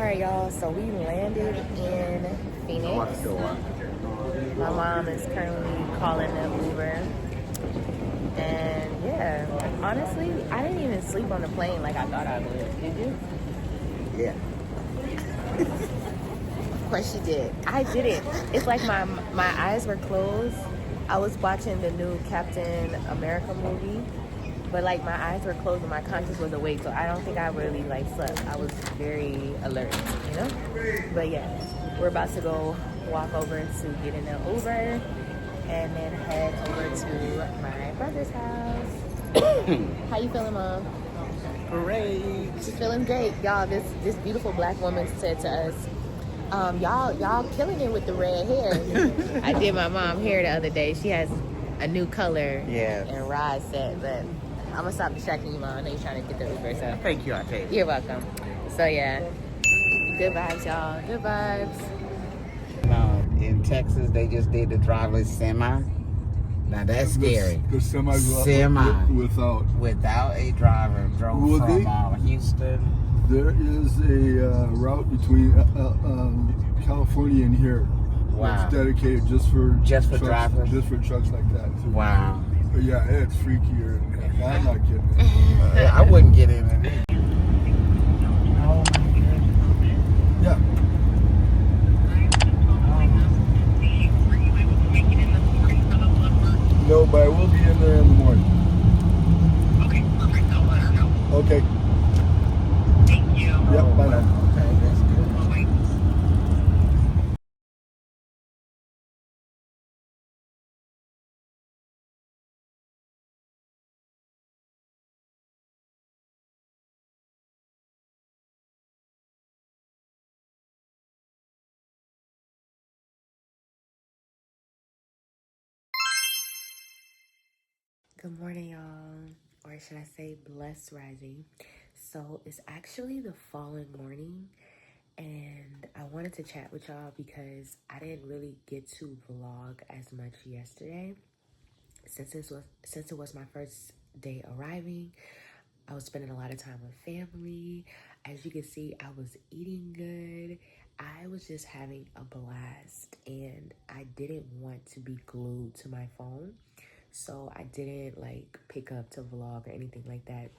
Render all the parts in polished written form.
Alright, y'all, so we landed in Phoenix. My mom is currently calling the Uber. And yeah, honestly, I didn't even sleep on the plane like I thought I would. Did you? Yeah. Of course you did. I didn't. It's like my eyes were closed. I was watching the new Captain America movie, but like my eyes were closed and my conscience was awake, so I don't think I really like slept. I was very alert, you know? But yeah, we're about to go walk over to get in the Uber and then head over to my brother's house. How you feeling, Mom? Great. She's feeling great. Y'all, this beautiful black woman said to us, y'all killing it with the red hair. I did my mom hair the other day. She has a new color. Yeah. And Rod said, but I'm gonna stop distracting you, Mom. I know you're trying to get the Uber, so. Thank you, Octavia. You're welcome. So yeah, good vibes, y'all. Good vibes. In Texas, they just did the driverless semi. Now that's scary. The semi without a driver drove from Houston. There is a route between California and here. Wow. It's dedicated just for trucks, drivers. Just for trucks like that. Too. Wow. But yeah, it's freakier. I'm not kidding. I wouldn't get in it. Yeah. No, but I will be in there in the morning. Okay, perfect. I'll let her know. Okay. Thank you. Yep, bye now. Okay, that's good. Bye-bye. Good morning, y'all. Or should I say blessed rising. So it's actually the following morning, and I wanted to chat with y'all because I didn't really get to vlog as much yesterday. Since it was my first day arriving, I was spending a lot of time with family. As you can see, I was eating good. I was just having a blast, and I didn't want to be glued to my phone. So I didn't like pick up to vlog or anything like that.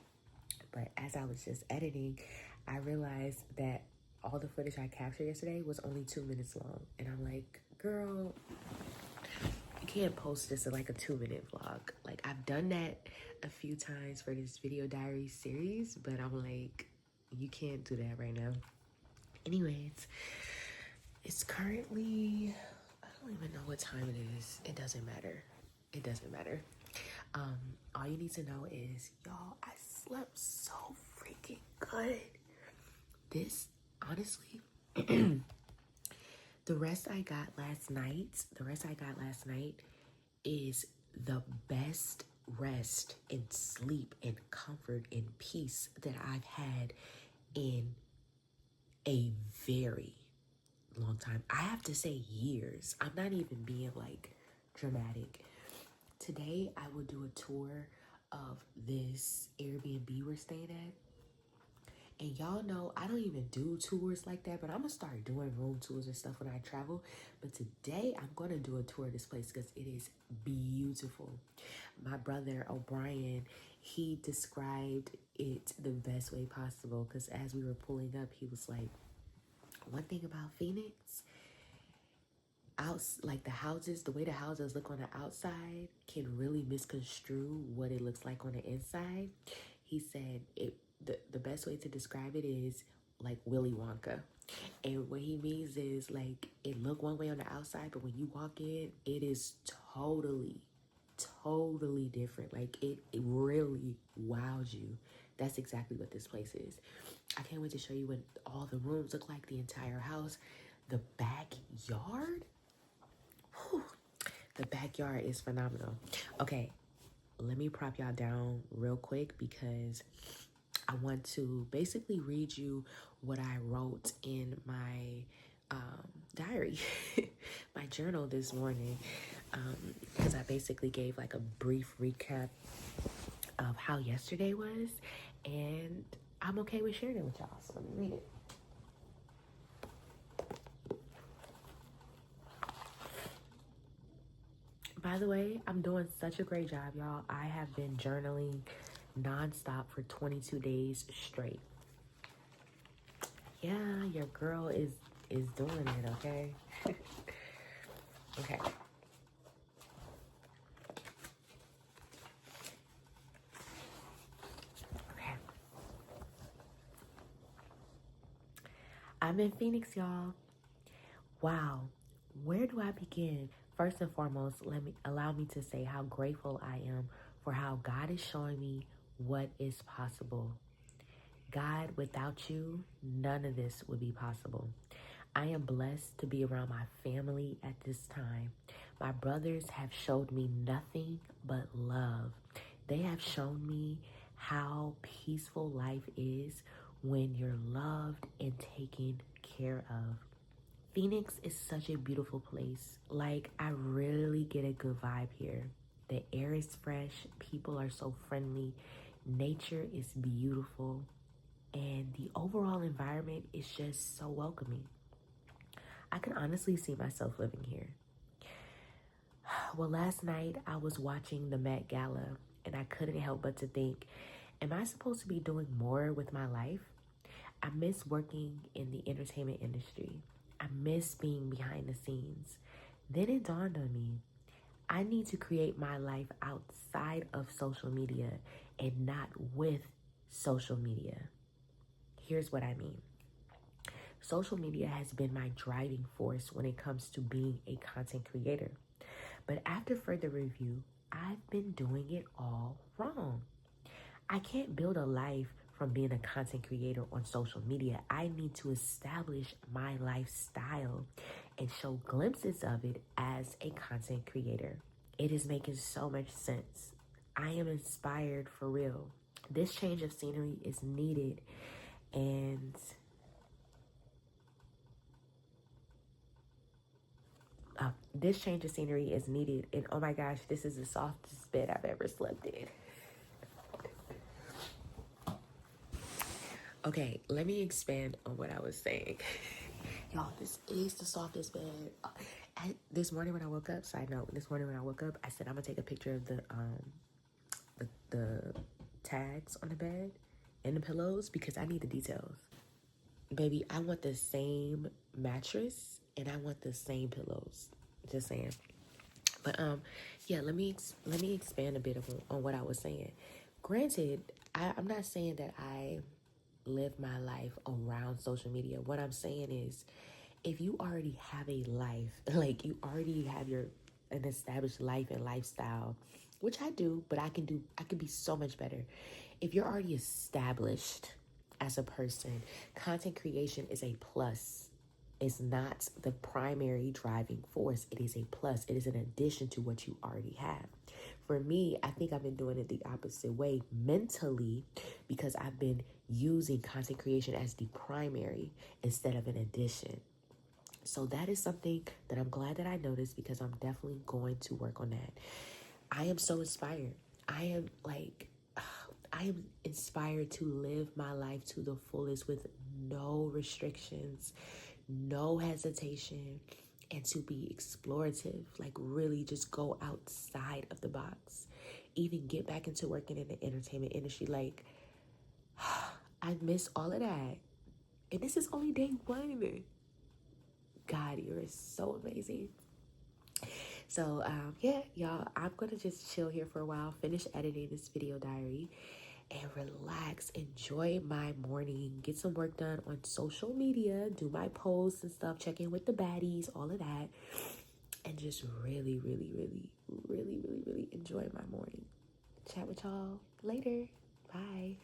But as I was just editing, I realized that all the footage I captured yesterday was only 2 minutes long. And I'm like, girl, you can't post this in like a 2-minute vlog. Like, I've done that a few times for this video diary series, but I'm like, you can't do that right now. Anyways, it's currently, I don't even know what time it is. It doesn't matter. It doesn't matter. All you need to know is, y'all, I slept so freaking good. This, honestly, the rest I got last night is the best rest and sleep and comfort and peace that I've had in a very long time. I have to say years. I'm not even being like dramatic. Today, I will do a tour of this Airbnb we're staying at. And y'all know I don't even do tours like that, but I'm going to start doing room tours and stuff when I travel. But today, I'm going to do a tour of this place because it is beautiful. My brother, O'Brien, he described it the best way possible because as we were pulling up, he was like, one thing about Phoenix, like the way the houses look on the outside can really misconstrue what it looks like on the inside. He said the best way to describe it is like Willy Wonka. And what he means is like it look one way on the outside, but when you walk in, it is totally different. Like it really wows you. That's exactly what this place is. I can't wait to show you what all the rooms look like, the entire house, the backyard. Whew. The backyard is phenomenal. Okay, let me prop y'all down real quick because I want to basically read you what I wrote in my diary, my journal this morning, because I basically gave like a brief recap of how yesterday was, and I'm okay with sharing it with y'all, so let me read it. By the way, I'm doing such a great job, y'all. I have been journaling nonstop for 22 days straight. Yeah, your girl is doing it, okay? Okay. Okay. I'm in Phoenix, y'all. Wow. Where do I begin? First and foremost, allow me to say how grateful I am for how God is showing me what is possible. God, without you, none of this would be possible. I am blessed to be around my family at this time. My brothers have showed me nothing but love. They have shown me how peaceful life is when you're loved and taken care of. Phoenix is such a beautiful place. Like, I really get a good vibe here. The air is fresh, people are so friendly, nature is beautiful, and the overall environment is just so welcoming. I can honestly see myself living here. Well, last night I was watching the Met Gala and I couldn't help but to think, am I supposed to be doing more with my life? I miss working in the entertainment industry. I miss being behind the scenes. Then it dawned on me, I need to create my life outside of social media and not with social media. Here's what I mean. Social media has been my driving force when it comes to being a content creator. But after further review, I've been doing it all wrong. I can't build a life from being a content creator on social media. I need to establish my lifestyle and show glimpses of it as a content creator. It is making so much sense. I am inspired for real. This change of scenery is needed, and this change of scenery is needed. And oh my gosh, this is the softest bed I've ever slept in. Okay, let me expand on what I was saying. Y'all, this is the softest bed. This morning when I woke up, side note, this morning when I woke up, I said I'm gonna take a picture of the tags on the bed and the pillows because I need the details. Baby, I want the same mattress and I want the same pillows. Just saying. But yeah, let me expand a bit on what I was saying. Granted, I'm not saying that I live my life around social media. What I'm saying is, if you already have a life, like you already have an established life and lifestyle, which I do, but I can be so much better. If you're already established as a person, content creation is a plus. It's not the primary driving force. It is a plus. It is an addition to what you already have. For me, I think I've been doing it the opposite way mentally because I've been using content creation as the primary instead of an addition. So that is something that I'm glad that I noticed because I'm definitely going to work on that. I am so inspired. I am inspired to live my life to the fullest with no restrictions, no hesitation, and to be explorative, like really just go outside of the box, even get back into working in the entertainment industry. Like, I miss all of that. And this is only day one. God, you're so amazing. So, yeah, y'all, I'm going to just chill here for a while, finish editing this video diary, and relax, enjoy my morning, get some work done on social media, do my posts and stuff, check in with the baddies, all of that, and just really, really, really, really, really, really enjoy my morning. Chat with y'all later. Bye.